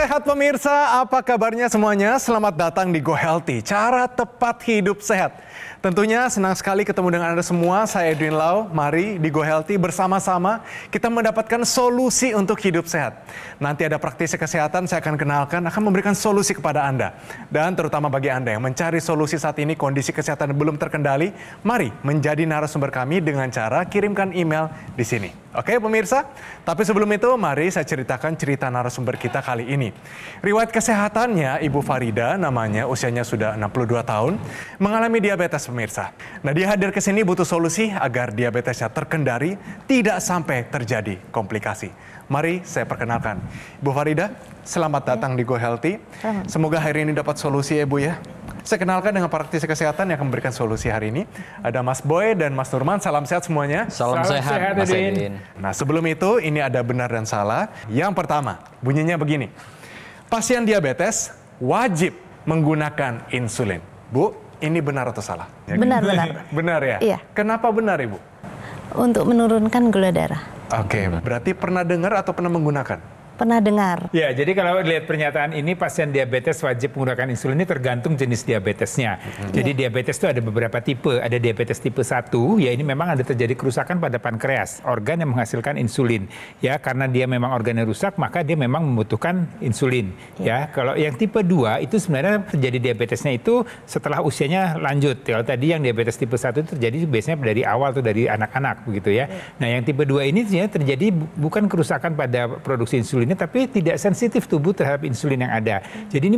sehat pemirsa, apa kabarnya semuanya? Selamat datang di Go Healthy, cara tepat hidup sehat. Tentunya senang sekali ketemu dengan Anda semua, saya Edwin Lau. Mari di Go Healthy bersama-sama kita mendapatkan solusi untuk hidup sehat. Nanti ada praktisi kesehatan saya akan kenalkan, akan memberikan solusi kepada Anda. Dan terutama bagi Anda yang mencari solusi saat ini kondisi kesehatan belum terkendali, mari menjadi narasumber kami dengan cara kirimkan email di sini. Oke pemirsa, tapi sebelum itu mari saya ceritakan cerita narasumber kita kali ini. Riwayat kesehatannya Ibu Farida, namanya usianya sudah 62 tahun, mengalami diabetes pemirsa. Nah dia hadir ke sini butuh solusi agar diabetesnya terkendali, tidak sampai terjadi komplikasi. Mari saya perkenalkan. Ibu Farida, selamat datang di Go Healthy. Semoga hari ini dapat solusi ya Bu ya. Saya kenalkan dengan praktisi kesehatan yang akan memberikan solusi hari ini. Ada Mas Boy dan Mas Nurman, salam sehat semuanya. Salam sehat Mas Edwin. Nah sebelum itu, ini ada benar dan salah. Yang pertama, bunyinya begini. Pasien diabetes wajib menggunakan insulin. Bu, ini benar atau salah? Benar. Benar ya? Iya. Kenapa benar Ibu? Untuk menurunkan gula darah. Oke, berarti pernah dengar atau pernah menggunakan? Pernah dengar. Ya, jadi kalau lihat pernyataan ini, pasien diabetes wajib menggunakan insulin ini tergantung jenis diabetesnya. Jadi diabetes itu ada beberapa tipe. Ada diabetes tipe 1, ya ini memang ada terjadi kerusakan pada pankreas, organ yang menghasilkan insulin. Ya, karena dia memang organnya rusak, maka dia memang membutuhkan insulin. Ya, kalau yang tipe 2 itu sebenarnya terjadi diabetesnya itu setelah usianya lanjut. Kalau tadi yang diabetes tipe 1 itu terjadi biasanya dari awal atau dari anak-anak begitu ya. Nah, yang tipe 2 ini terjadi bukan kerusakan pada produksi insulin, tapi tidak sensitif tubuh terhadap insulin yang ada. Jadi ini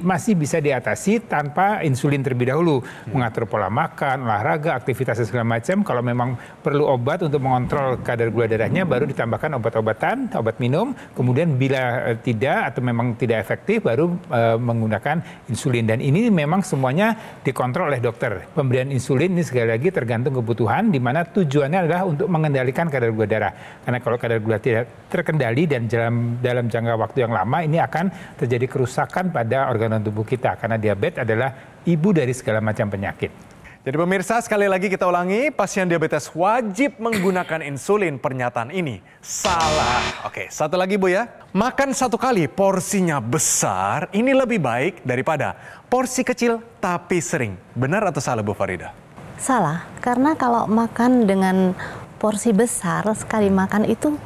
masih bisa diatasi tanpa insulin terlebih dahulu. Mengatur pola makan, olahraga, aktivitas segala macam. Kalau memang perlu obat untuk mengontrol kadar gula darahnya, baru ditambahkan obat-obatan, obat minum. Kemudian bila tidak atau memang tidak efektif, baru menggunakan insulin. Dan ini memang semuanya dikontrol oleh dokter. Pemberian insulin ini sekali lagi tergantung kebutuhan, di mana tujuannya adalah untuk mengendalikan kadar gula darah. Karena kalau kadar gula tidak terkendali dan dalam jangka waktu yang lama, ini akan terjadi kerusakan pada organ tubuh kita. Karena diabetes adalah ibu dari segala macam penyakit. Jadi pemirsa, sekali lagi kita ulangi, pasien diabetes wajib menggunakan insulin. Pernyataan ini salah. Oke, satu lagi Bu ya. Makan satu kali porsinya besar, ini lebih baik daripada porsi kecil tapi sering. Benar atau salah Bu Farida? Salah, karena kalau makan dengan porsi besar, sekali makan itu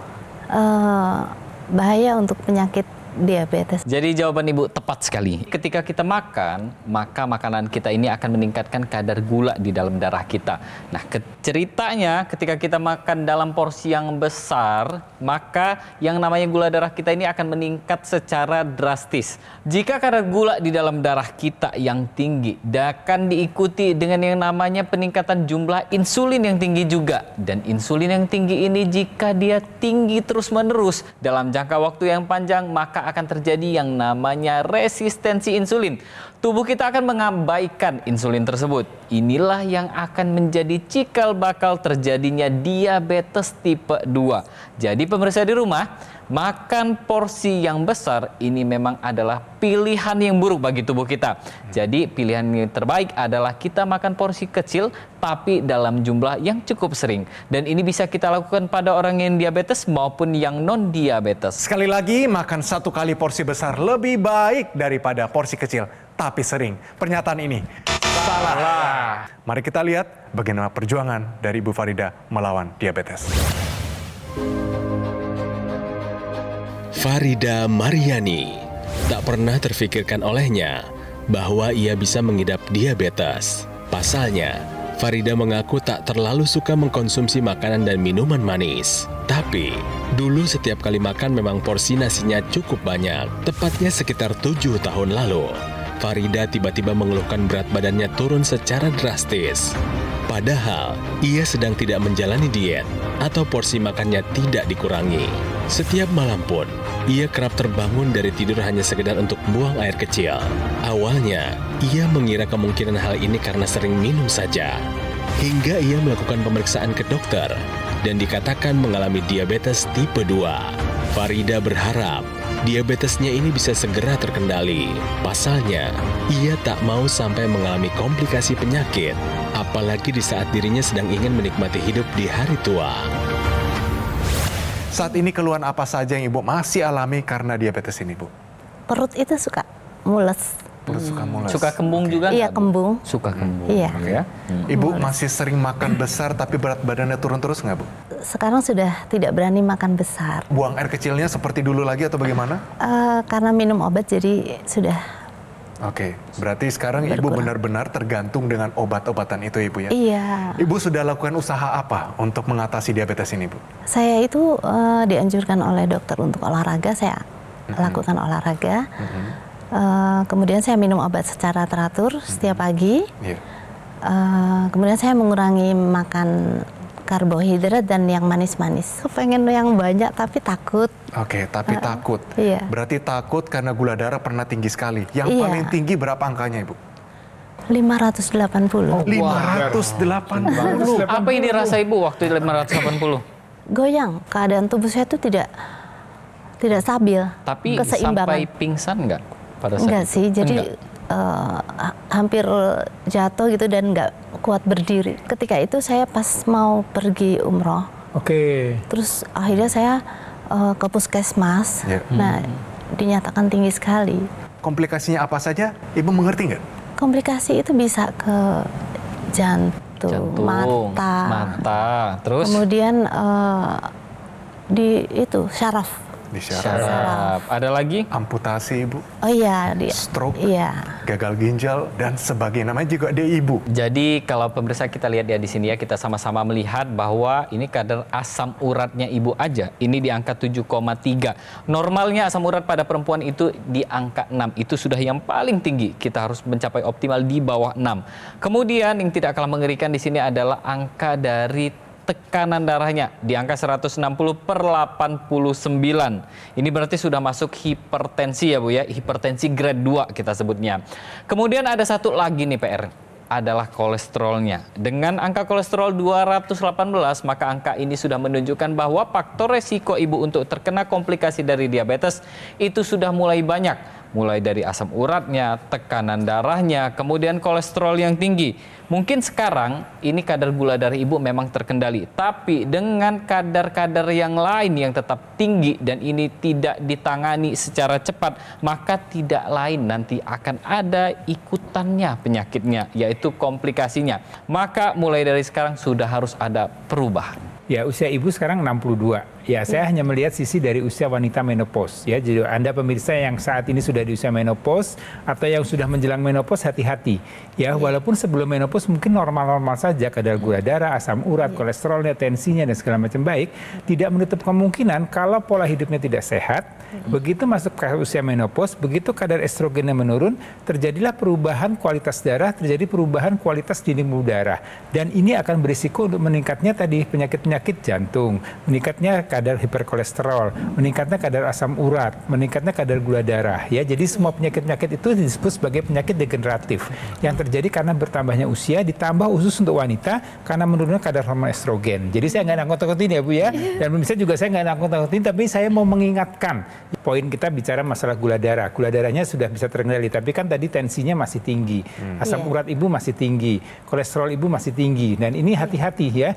bahaya untuk penyakit diabetes. Jadi jawaban Ibu tepat sekali. Ketika kita makan, maka makanan kita ini akan meningkatkan kadar gula di dalam darah kita. Nah, ceritanya ketika kita makan dalam porsi yang besar, maka yang namanya gula darah kita ini akan meningkat secara drastis. Jika kadar gula di dalam darah kita yang tinggi, akan diikuti dengan yang namanya peningkatan jumlah insulin yang tinggi juga. Dan insulin yang tinggi ini jika dia tinggi terus-menerus dalam jangka waktu yang panjang, maka akan terjadi yang namanya resistensi insulin. Tubuh kita akan mengabaikan insulin tersebut. Inilah yang akan menjadi cikal bakal terjadinya diabetes tipe 2. Jadi pemirsa di rumah, makan porsi yang besar ini memang adalah pilihan yang buruk bagi tubuh kita. Jadi pilihan yang terbaik adalah kita makan porsi kecil tapi dalam jumlah yang cukup sering. Dan ini bisa kita lakukan pada orang yang diabetes maupun yang non-diabetes. Sekali lagi, makan satu kali porsi besar lebih baik daripada porsi kecil tapi sering. Pernyataan ini salah. Mari kita lihat bagaimana perjuangan dari Ibu Farida melawan diabetes. Farida Mariani, tak pernah terfikirkan olehnya bahwa ia bisa mengidap diabetes. Pasalnya, Farida mengaku tak terlalu suka mengkonsumsi makanan dan minuman manis. Tapi, dulu setiap kali makan memang porsi nasinya cukup banyak. Tepatnya sekitar 7 tahun lalu, Farida tiba-tiba mengeluhkan berat badannya turun secara drastis. Padahal, ia sedang tidak menjalani diet atau porsi makannya tidak dikurangi. Setiap malam pun, ia kerap terbangun dari tidur hanya sekedar untuk buang air kecil. Awalnya, ia mengira kemungkinan hal ini karena sering minum saja. Hingga ia melakukan pemeriksaan ke dokter dan dikatakan mengalami diabetes tipe 2. Farida berharap diabetesnya ini bisa segera terkendali. Pasalnya, ia tak mau sampai mengalami komplikasi penyakit, apalagi di saat dirinya sedang ingin menikmati hidup di hari tua. Saat ini keluhan apa saja yang Ibu masih alami karena diabetes ini, Bu? perut itu suka mules. Perut suka mules. Suka kembung juga Iya, nggak, Bu? kembung. Suka kembung. Iya. Ya. Ibu masih sering makan besar tapi berat badannya turun terus nggak, Bu? Sekarang sudah tidak berani makan besar. Buang air kecilnya seperti dulu lagi atau bagaimana? Karena minum obat jadi sudah. Oke, berarti sekarang Ibu Berkurang. benar-benar tergantung dengan obat-obatan itu, Ibu ya? Iya. Ibu sudah lakukan usaha apa untuk mengatasi diabetes ini, Bu? Saya itu dianjurkan oleh dokter untuk olahraga. Saya lakukan olahraga. Kemudian saya minum obat secara teratur setiap pagi. Iya. Kemudian saya mengurangi makan karbohidrat dan yang manis-manis. Pengen yang banyak tapi takut. Oke, tapi takut. Iya. Berarti takut karena gula darah pernah tinggi sekali. Yang Iya. paling tinggi berapa angkanya, Ibu? 580. 580. Apa yang dirasa Ibu waktu 580? Goyang. Keadaan tubuh saya itu tidak stabil. Tapi keseimbangan. sampai pingsan nggak pada saat Enggak itu? sih, jadi Enggak. hampir jatuh gitu dan nggak kuat berdiri. Ketika itu saya pas mau pergi umroh, Oke. terus akhirnya saya ke puskesmas. Ya. Nah, dinyatakan tinggi sekali. Komplikasinya apa saja? Ibu mengerti nggak? Komplikasi itu bisa ke jantung, mata, terus kemudian di itu syaraf. Di syaraf. syaraf. Ada lagi? Amputasi, Ibu. Oh iya, Stroke. Iya. Gagal ginjal dan sebagainya. Namanya juga dia Ibu. Jadi kalau pemirsa kita lihat ya di sini ya, kita sama-sama melihat bahwa ini kadar asam uratnya Ibu aja ini di angka 7,3. Normalnya asam urat pada perempuan itu di angka 6. Itu sudah yang paling tinggi. Kita harus mencapai optimal di bawah 6. Kemudian yang tidak kalah mengerikan di sini adalah angka dari tekanan darahnya di angka 160/89. Ini berarti sudah masuk hipertensi ya Bu ya, hipertensi grade 2 kita sebutnya. Kemudian ada satu lagi nih PR, adalah kolesterolnya. Dengan angka kolesterol 218, maka angka ini sudah menunjukkan bahwa faktor resiko Ibu untuk terkena komplikasi dari diabetes itu sudah mulai banyak. Mulai dari asam uratnya, tekanan darahnya, kemudian kolesterol yang tinggi. Mungkin sekarang ini kadar gula darah Ibu memang terkendali, tapi dengan kadar-kadar yang lain yang tetap tinggi dan ini tidak ditangani secara cepat, maka tidak lain nanti akan ada ikutannya penyakitnya, yaitu komplikasinya. Maka mulai dari sekarang sudah harus ada perubahan. Ya, usia Ibu sekarang 62. Ya, saya hanya melihat sisi dari usia wanita menopause. Ya, jadi Anda pemirsa yang saat ini sudah di usia menopause atau yang sudah menjelang menopause, hati-hati. Ya, walaupun sebelum menopause mungkin normal-normal saja kadar gula darah, asam urat, kolesterolnya, tensinya dan segala macam baik, tidak menutup kemungkinan kalau pola hidupnya tidak sehat, begitu masuk ke usia menopause, begitu kadar estrogennya menurun, terjadilah perubahan kualitas darah, terjadi perubahan kualitas dinding pembuluh darah. Dan ini akan berisiko untuk meningkatnya tadi penyakit-penyakit jantung, meningkatnya kadar hiperkolesterol, meningkatnya kadar asam urat, meningkatnya kadar gula darah. Ya, jadi semua penyakit-penyakit itu disebut sebagai penyakit degeneratif yang terjadi karena bertambahnya usia, ditambah khusus untuk wanita karena menurunnya kadar hormon estrogen. Jadi saya nggak nakut-nakutin ya Bu ya, dan pemirsa juga saya nggak nakut-nakutin, tapi saya mau mengingatkan poin kita bicara masalah gula darah. Gula darahnya sudah bisa terkendali, tapi kan tadi tensinya masih tinggi, asam urat Ibu masih tinggi, kolesterol Ibu masih tinggi, dan ini hati-hati ya.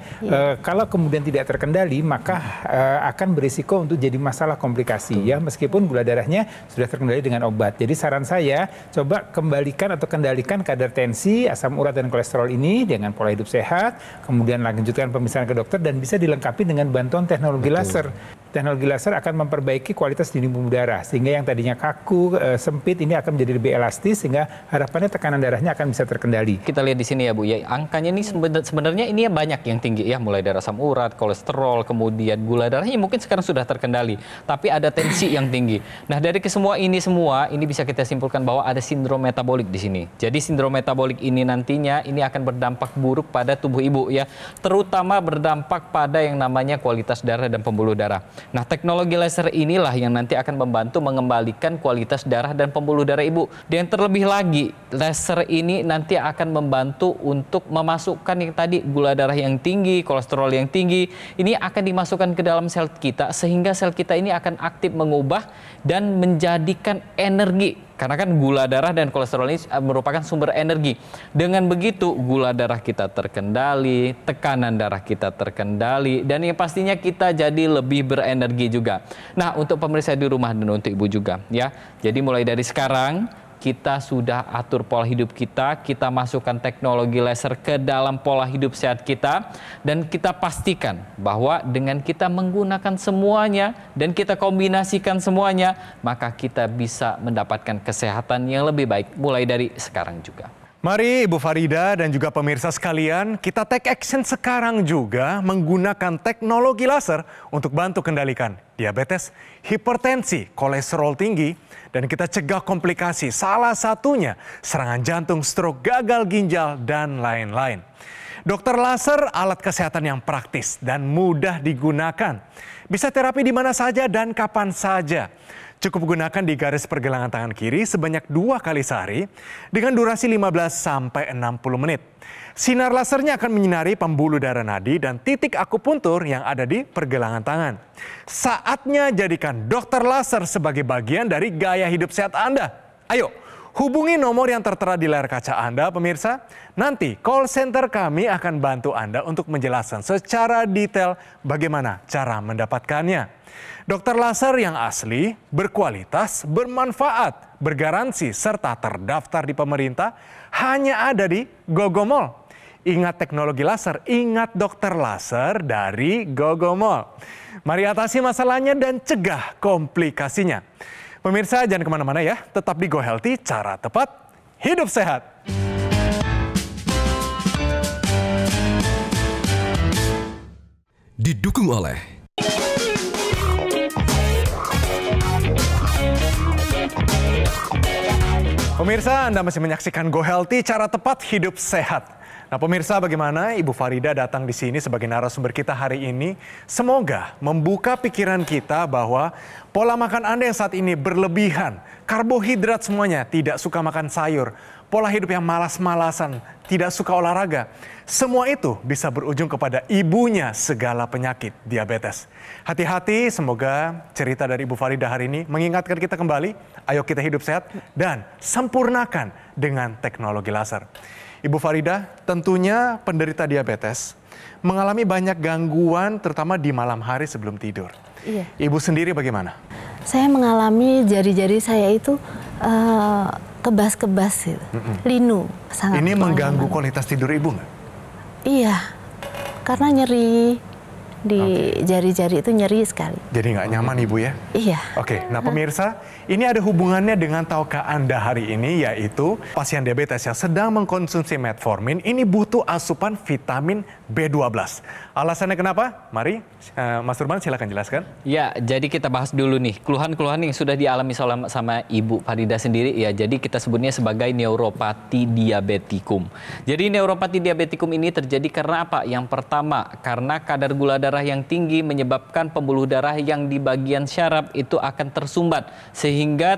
Kalau kemudian tidak terkendali, maka akan berisiko untuk jadi masalah komplikasi ya, meskipun gula darahnya sudah terkendali dengan obat. Jadi saran saya, coba kembalikan atau kendalikan kadar tensi, asam urat dan kolesterol ini dengan pola hidup sehat, kemudian lanjutkan pemeriksaan ke dokter dan bisa dilengkapi dengan bantuan teknologi laser. Teknologi laser akan memperbaiki kualitas dinding pembuluh darah sehingga yang tadinya kaku, sempit ini akan menjadi lebih elastis sehingga harapannya tekanan darahnya akan bisa terkendali. Kita lihat di sini ya Bu ya, angkanya ini sebenarnya ini ya banyak yang tinggi ya, mulai dari asam urat, kolesterol, kemudian gula darahnya mungkin sekarang sudah terkendali, tapi ada tensi yang tinggi. Nah, dari semua ini bisa kita simpulkan bahwa ada sindrom metabolik di sini. Jadi sindrom metabolik ini nantinya ini akan berdampak buruk pada tubuh Ibu ya, terutama berdampak pada yang namanya kualitas darah dan pembuluh darah. Nah, teknologi laser inilah yang nanti akan membantu mengembalikan kualitas darah dan pembuluh darah Ibu. Dan terlebih lagi, laser ini nanti akan membantu untuk memasukkan yang tadi gula darah yang tinggi, kolesterol yang tinggi, ini akan dimasukkan ke dalam sel kita sehingga sel kita ini akan aktif mengubah dan menjadikan energi Karena kan gula darah dan kolesterol ini merupakan sumber energi. Dengan begitu gula darah kita terkendali, tekanan darah kita terkendali, dan yang pastinya kita jadi lebih berenergi juga. Nah, untuk pemirsa di rumah dan untuk ibu juga ya. Jadi mulai dari sekarang kita sudah atur pola hidup kita masukkan teknologi laser ke dalam pola hidup sehat kita, dan kita pastikan bahwa dengan kita menggunakan semuanya dan kita kombinasikan semuanya, maka kita bisa mendapatkan kesehatan yang lebih baik mulai dari sekarang juga. Mari Ibu Farida dan juga pemirsa sekalian, kita take action sekarang juga menggunakan teknologi laser untuk bantu kendalikan diabetes, hipertensi, kolesterol tinggi, dan kita cegah komplikasi, salah satunya serangan jantung, stroke, gagal ginjal, dan lain-lain. Dokter laser alat kesehatan yang praktis dan mudah digunakan. Bisa terapi di mana saja dan kapan saja. Cukup gunakan di garis pergelangan tangan kiri sebanyak 2 kali sehari dengan durasi 15-60 menit. Sinar lasernya akan menyinari pembuluh darah nadi dan titik akupuntur yang ada di pergelangan tangan. Saatnya jadikan dokter laser sebagai bagian dari gaya hidup sehat Anda. Ayo, hubungi nomor yang tertera di layar kaca Anda, pemirsa. Nanti call center kami akan bantu Anda untuk menjelaskan secara detail bagaimana cara mendapatkannya. Dokter laser yang asli, berkualitas, bermanfaat, bergaransi, serta terdaftar di pemerintah hanya ada di Gogomall. Ingat teknologi laser, ingat dokter laser dari Gogomall. Mari atasi masalahnya dan cegah komplikasinya. Pemirsa jangan kemana-mana ya, tetap di Go Healthy, cara tepat, hidup sehat. Didukung oleh Pemirsa, Anda masih menyaksikan Go Healthy, cara tepat hidup sehat. Nah, pemirsa, bagaimana Ibu Farida datang di sini sebagai narasumber kita hari ini? Semoga membuka pikiran kita bahwa pola makan Anda yang saat ini berlebihan, karbohidrat semuanya, tidak suka makan sayur, pola hidup yang malas-malasan, tidak suka olahraga. Semua itu bisa berujung kepada ibunya segala penyakit, diabetes. Hati-hati, semoga cerita dari Ibu Farida hari ini mengingatkan kita kembali, ayo kita hidup sehat dan sempurnakan dengan teknologi laser. Ibu Farida, tentunya penderita diabetes mengalami banyak gangguan terutama di malam hari sebelum tidur. Iya. Ibu sendiri bagaimana? Saya mengalami jari-jari saya itu kebas-kebas gitu. Linu. Sangat Ini mengganggu nyaman. kualitas tidur Ibu nggak? Iya, karena nyeri di jari-jari itu nyeri sekali. Jadi nggak nyaman Ibu ya? Iya. Oke, nah pemirsa, ini ada hubungannya dengan tahukah Anda hari ini, yaitu pasien diabetes yang sedang mengkonsumsi metformin ini butuh asupan vitamin B12. Alasannya kenapa? Mari, Mas Turban silakan jelaskan. Ya, jadi kita bahas dulu nih keluhan-keluhan yang sudah dialami sama Ibu Farida sendiri. Ya, jadi kita sebutnya sebagai neuropati diabetikum. Jadi neuropati diabetikum ini terjadi karena apa? Yang pertama, karena kadar gula darah yang tinggi menyebabkan pembuluh darah yang di bagian syaraf itu akan tersumbat, sehingga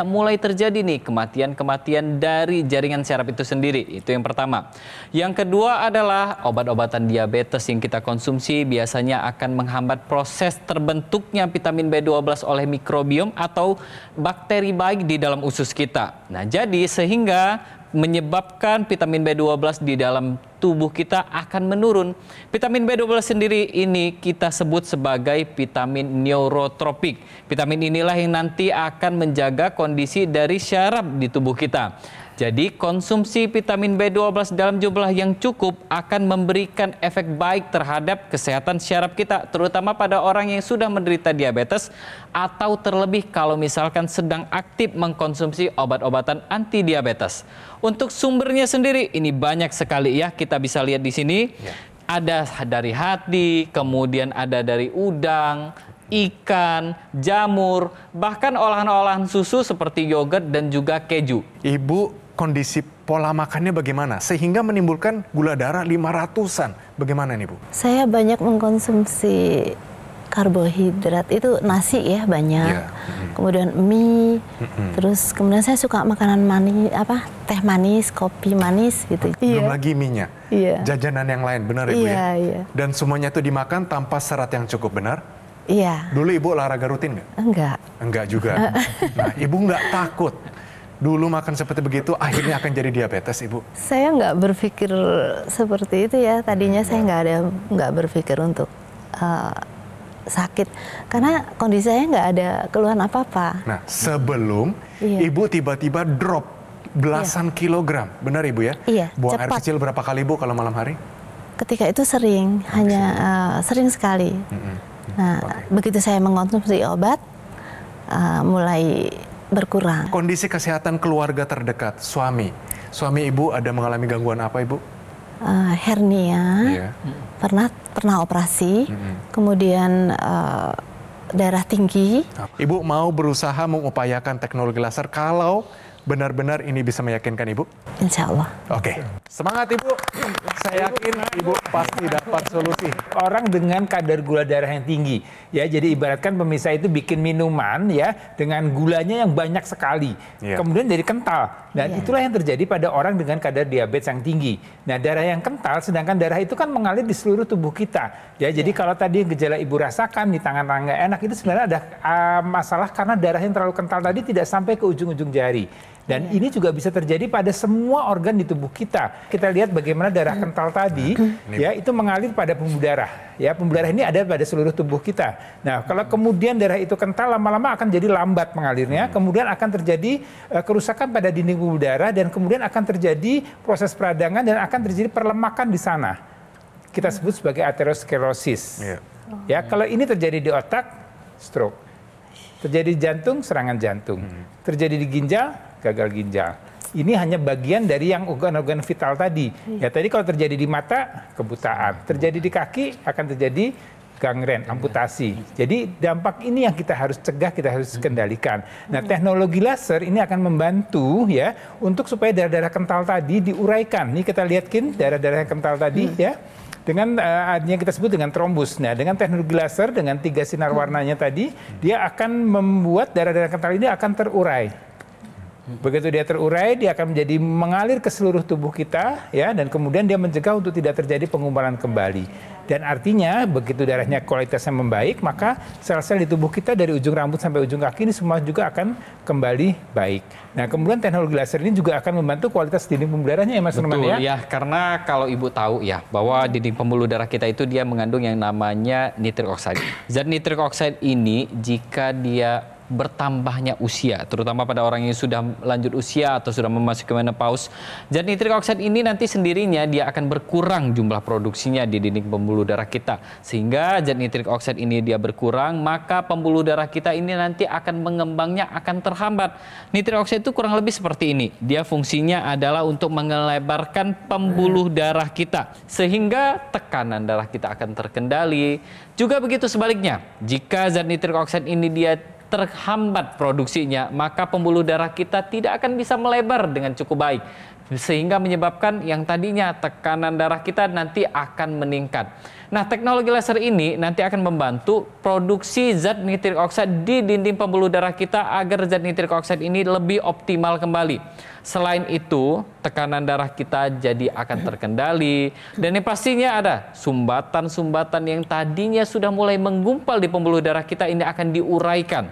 mulai terjadi nih kematian-kematian dari jaringan syaraf itu sendiri. Itu yang pertama. Yang kedua adalah obat-obatan diabetes yang kita konsumsi biasanya akan menghambat proses terbentuknya vitamin B12 oleh mikrobiom atau bakteri baik di dalam usus kita. Nah, jadi sehingga menyebabkan vitamin B12 di dalam tubuh kita akan menurun. Vitamin B12 sendiri ini kita sebut sebagai vitamin neurotropik. Vitamin inilah yang nanti akan menjaga kondisi dari syaraf di tubuh kita. Jadi konsumsi vitamin B12 dalam jumlah yang cukup akan memberikan efek baik terhadap kesehatan syaraf kita, terutama pada orang yang sudah menderita diabetes atau terlebih kalau misalkan sedang aktif mengkonsumsi obat-obatan anti diabetes. Untuk sumbernya sendiri ini banyak sekali ya, kita bisa lihat di sini. Ya. Ada dari hati, kemudian ada dari udang, ikan, jamur, bahkan olahan-olahan susu seperti yogurt dan juga keju. Ibu, kondisi pola makannya bagaimana? Sehingga menimbulkan gula darah 500-an. Bagaimana nih, Bu? Saya banyak mengkonsumsi karbohidrat, itu nasi ya banyak. Yeah. Kemudian mie, terus kemudian saya suka makanan manis, teh manis, kopi manis gitu. Belum lagi mie-nya. Iya. Jajanan yang lain, benar Ibu ya? Iya. Dan semuanya itu dimakan tanpa serat yang cukup, benar? Iya. Dulu Ibu olahraga rutin nggak? Enggak. Enggak juga. Nah, Ibu nggak takut dulu makan seperti begitu akhirnya akan jadi diabetes, Ibu? Saya nggak berpikir seperti itu ya. Tadinya saya nggak berpikir untuk sakit karena kondisi saya nggak ada keluhan apa-apa. Nah, sebelum Ibu tiba-tiba drop belasan kilogram, benar Ibu ya? Iya. Buang air Cepat. kecil berapa kali Ibu kalau malam hari? Ketika itu sering, sering sekali. Nah, begitu saya mengkonsumsi obat, mulai berkurang. Kondisi kesehatan keluarga terdekat, suami Ibu ada mengalami gangguan apa Ibu? Hernia, Iya. pernah operasi, kemudian darah tinggi. Ibu mau berusaha mengupayakan teknologi laser kalau benar-benar ini bisa meyakinkan Ibu? Insya Allah. Oke, semangat Ibu. Saya yakin Ibu pasti dapat solusi. Orang dengan kadar gula darah yang tinggi, ya jadi ibaratkan pemirsa itu bikin minuman ya dengan gulanya yang banyak sekali, kemudian jadi kental. Dan itulah yang terjadi pada orang dengan kadar diabetes yang tinggi. Nah, darah yang kental, sedangkan darah itu kan mengalir di seluruh tubuh kita. Ya, jadi kalau tadi gejala Ibu rasakan di tangan nggak enak, itu sebenarnya ada masalah karena darah yang terlalu kental tadi tidak sampai ke ujung-ujung jari. Dan ini juga bisa terjadi pada semua organ di tubuh kita. Kita lihat bagaimana darah kental tadi, ya itu mengalir pada pembuluh darah. Ya, pembuluh darah ini ada pada seluruh tubuh kita. Nah, kalau kemudian darah itu kental, lama-lama akan jadi lambat mengalirnya. Kemudian akan terjadi kerusakan pada dinding pembuluh darah dan kemudian akan terjadi proses peradangan dan akan terjadi perlemakan di sana. Kita sebut sebagai aterosklerosis. Ya, kalau ini terjadi di otak, stroke. Terjadi di jantung, serangan jantung. Terjadi di ginjal, gagal ginjal. Ini hanya bagian dari yang organ-organ vital tadi. Ya, tadi kalau terjadi di mata, kebutaan. Terjadi di kaki, akan terjadi gangren, amputasi. Jadi dampak ini yang kita harus cegah, kita harus kendalikan. Nah, teknologi laser ini akan membantu ya untuk supaya darah-darah kental tadi diuraikan. Ini kita lihatkin darah-darah yang kental tadi ya. Dengan yang kita sebut dengan trombus. Nah, dengan teknologi laser, dengan 3 sinar warnanya tadi, dia akan membuat darah-darah kental ini akan terurai. Begitu dia terurai, dia akan menjadi mengalir ke seluruh tubuh kita, ya, dan kemudian dia mencegah untuk tidak terjadi pengumpulan kembali. Dan artinya, begitu darahnya kualitasnya membaik, maka sel-sel di tubuh kita dari ujung rambut sampai ujung kaki ini semua juga akan kembali baik. Nah, kemudian teknologi laser ini juga akan membantu kualitas dinding pembuluh darahnya ya Mas Nurman ya? Ya, karena kalau Ibu tahu ya, bahwa dinding pembuluh darah kita itu dia mengandung yang namanya nitrik oksida. Zat nitrik oksida ini jika dia bertambahnya usia, terutama pada orang yang sudah lanjut usia atau sudah memasuki menopause, zat nitrik oksida ini nanti sendirinya dia akan berkurang jumlah produksinya di dinding pembuluh darah kita. Sehingga zat nitrik oksida ini dia berkurang, maka pembuluh darah kita ini nanti akan mengembangnya akan terhambat. Nitrik oksida itu kurang lebih seperti ini. Dia fungsinya adalah untuk melebarkan pembuluh darah kita sehingga tekanan darah kita akan terkendali. Juga begitu sebaliknya, jika zat nitrik oksida ini dia terhambat produksinya, maka pembuluh darah kita tidak akan bisa melebar dengan cukup baik. Sehingga menyebabkan yang tadinya tekanan darah kita nanti akan meningkat. Nah, teknologi laser ini nanti akan membantu produksi zat nitrik oksida di dinding pembuluh darah kita agar zat nitrik oksida ini lebih optimal kembali. Selain itu, tekanan darah kita jadi akan terkendali. Dan yang pastinya ada sumbatan-sumbatan yang tadinya sudah mulai menggumpal di pembuluh darah kita ini akan diuraikan.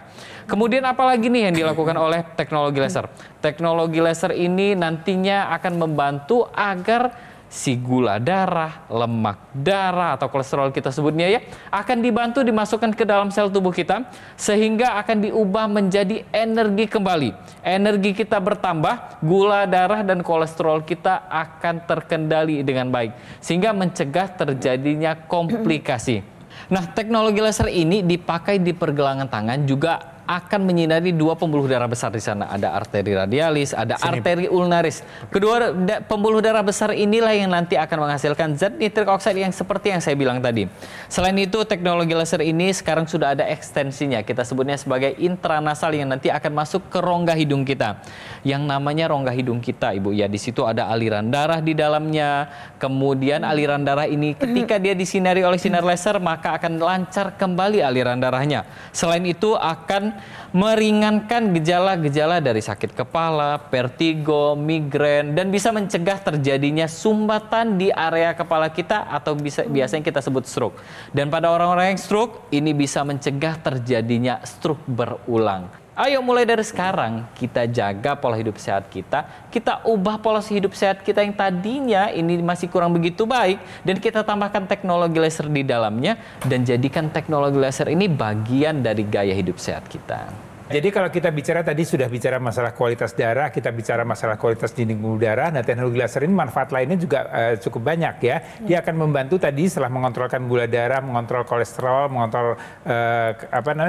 Kemudian apalagi nih yang dilakukan oleh teknologi laser? Teknologi laser ini nantinya akan membantu agar si gula darah, lemak darah atau kolesterol kita sebutnya ya, akan dibantu dimasukkan ke dalam sel tubuh kita sehingga akan diubah menjadi energi kembali. Energi kita bertambah, gula darah dan kolesterol kita akan terkendali dengan baik sehingga mencegah terjadinya komplikasi. Nah, teknologi laser ini dipakai di pergelangan tangan juga akan menyinari 2 pembuluh darah besar di sana. Ada arteri radialis, ada arteri ulnaris. Kedua pembuluh darah besar inilah yang nanti akan menghasilkan zat nitrik oksida yang seperti yang saya bilang tadi. Selain itu, teknologi laser ini sekarang sudah ada ekstensinya. Kita sebutnya sebagai intranasal yang nanti akan masuk ke rongga hidung kita. Yang namanya rongga hidung kita, Ibu. Ya, di situ ada aliran darah di dalamnya. Kemudian aliran darah ini ketika dia disinari oleh sinar laser, maka akan lancar kembali aliran darahnya. Selain itu akan meringankan gejala-gejala dari sakit kepala, vertigo, migrain, dan bisa mencegah terjadinya sumbatan di area kepala kita atau biasanya kita sebut stroke. Dan pada orang-orang yang stroke, ini bisa mencegah terjadinya stroke berulang. Ayo mulai dari sekarang kita jaga pola hidup sehat kita ubah pola hidup sehat kita yang tadinya ini masih kurang begitu baik, dan kita tambahkan teknologi laser di dalamnya dan jadikan teknologi laser ini bagian dari gaya hidup sehat kita. Jadi kalau kita bicara tadi sudah bicara masalah kualitas darah, kita bicara masalah kualitas dinding pembuluh darah. Nah, teknologi laser ini manfaat lainnya juga cukup banyak ya. Dia akan membantu tadi setelah mengontrolkan gula darah, mengontrol kolesterol, mengontrol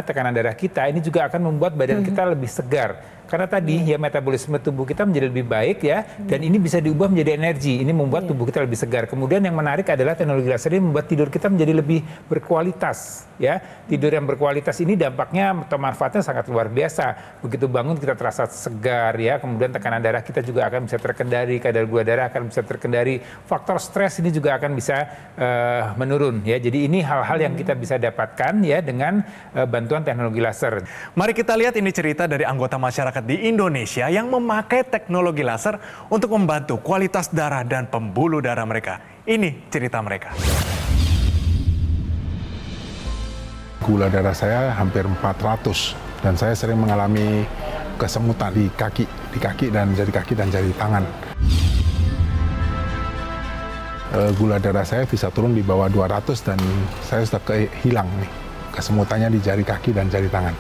tekanan darah kita. Ini juga akan membuat badan kita lebih segar. Karena tadi ya metabolisme tubuh kita menjadi lebih baik ya, dan ini bisa diubah menjadi energi. Ini membuat tubuh kita lebih segar. Kemudian yang menarik adalah teknologi laser ini membuat tidur kita menjadi lebih berkualitas ya. Tidur yang berkualitas ini dampaknya atau manfaatnya sangat luar biasa. Begitu bangun kita terasa segar ya. Kemudian tekanan darah kita juga akan bisa terkendali, kadar gula darah akan bisa terkendali. Faktor stres ini juga akan bisa menurun ya. Jadi ini hal-hal yang kita bisa dapatkan ya dengan bantuan teknologi laser. Mari kita lihat ini cerita dari anggota masyarakat di Indonesia yang memakai teknologi laser untuk membantu kualitas darah dan pembuluh darah mereka. Ini cerita mereka. Gula darah saya hampir 400 dan saya sering mengalami kesemutan di kaki dan jari kaki dan jari tangan. Gula darah saya bisa turun di bawah 200 dan saya sudah hilang nih kesemutannya di jari kaki dan jari tangan.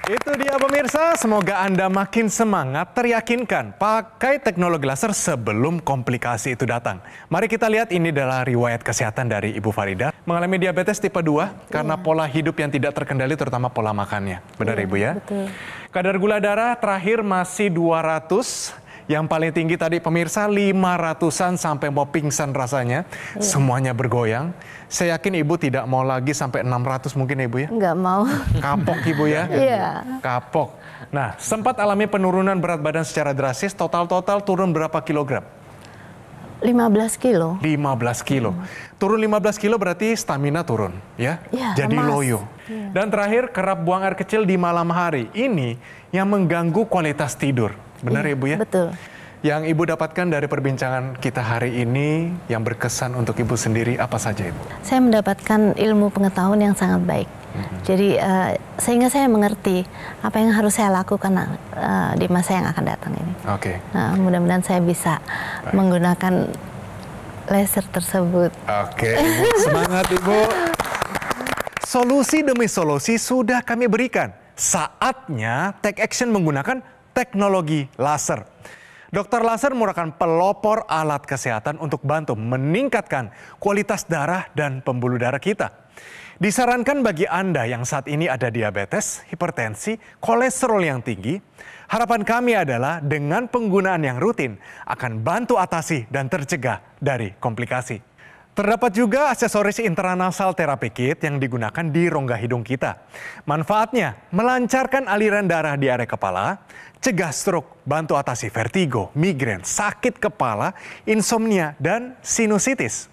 Itu dia pemirsa, semoga Anda makin semangat teryakinkan pakai teknologi laser sebelum komplikasi itu datang. Mari kita lihat, ini adalah riwayat kesehatan dari Ibu Farida. Mengalami diabetes tipe 2 karena pola hidup yang tidak terkendali, terutama pola makannya. Benar Ibu ya? Betul. Kadar gula darah terakhir masih 200. Yang paling tinggi tadi pemirsa 500-an sampai mau pingsan rasanya. Semuanya bergoyang. Saya yakin Ibu tidak mau lagi sampai 600 mungkin Ibu ya? Nggak mau. Kapok Ibu ya? Iya. Kapok. Nah, sempat alami penurunan berat badan secara drastis, total turun berapa kilogram? 15 kilo. 15 kilo. Turun 15 kilo berarti stamina turun ya? Ya, jadi lemas. loyo. Ya. Dan terakhir kerap buang air kecil di malam hari. Ini yang mengganggu kualitas tidur. Benar ya, Ibu ya? Betul. Yang Ibu dapatkan dari perbincangan kita hari ini yang berkesan untuk Ibu sendiri apa saja Ibu? Saya mendapatkan ilmu pengetahuan yang sangat baik. Jadi sehingga saya mengerti apa yang harus saya lakukan di masa yang akan datang ini. Oke. Nah, mudah-mudahan saya bisa menggunakan laser tersebut. Oke, Ibu. Semangat Ibu. Solusi demi solusi sudah kami berikan. Saatnya take action menggunakan teknologi laser. Dokter laser merupakan pelopor alat kesehatan untuk bantu meningkatkan kualitas darah dan pembuluh darah kita. Disarankan bagi Anda yang saat ini ada diabetes, hipertensi, kolesterol yang tinggi, harapan kami adalah dengan penggunaan yang rutin akan bantu atasi dan tercegah dari komplikasi. Terdapat juga aksesoris intranasal therapy kit yang digunakan di rongga hidung kita. Manfaatnya melancarkan aliran darah di area kepala, cegah stroke, bantu atasi vertigo, migrain, sakit kepala, insomnia, dan sinusitis.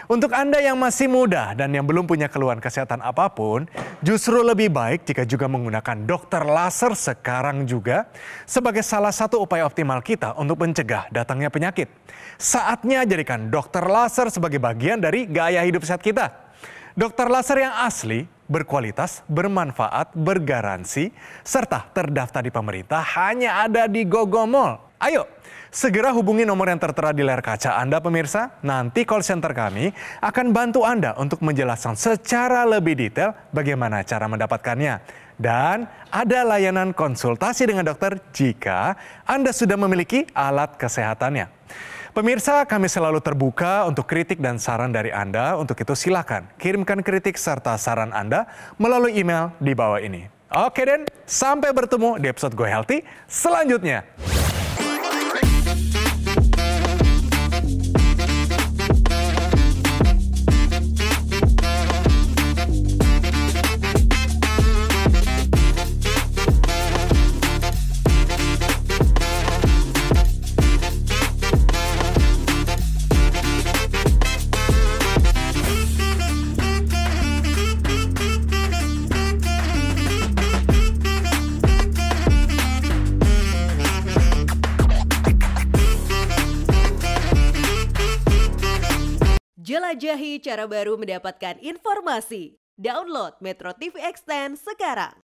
Untuk Anda yang masih muda dan yang belum punya keluhan kesehatan apapun, justru lebih baik jika juga menggunakan dokter laser sekarang juga sebagai salah satu upaya optimal kita untuk mencegah datangnya penyakit. Saatnya jadikan dokter laser sebagai bagian dari gaya hidup sehat kita. Dokter laser yang asli, berkualitas, bermanfaat, bergaransi, serta terdaftar di pemerintah hanya ada di Gogo Mall. Ayo, segera hubungi nomor yang tertera di layar kaca Anda pemirsa. Nanti call center kami akan bantu Anda untuk menjelaskan secara lebih detail bagaimana cara mendapatkannya. Dan ada layanan konsultasi dengan dokter jika Anda sudah memiliki alat kesehatannya. Pemirsa, kami selalu terbuka untuk kritik dan saran dari Anda. Untuk itu silakan kirimkan kritik serta saran Anda melalui email di bawah ini. Oke Den, sampai bertemu di episode Go Healthy selanjutnya. Jelajahi cara baru mendapatkan informasi. Download Metro TV Extend sekarang.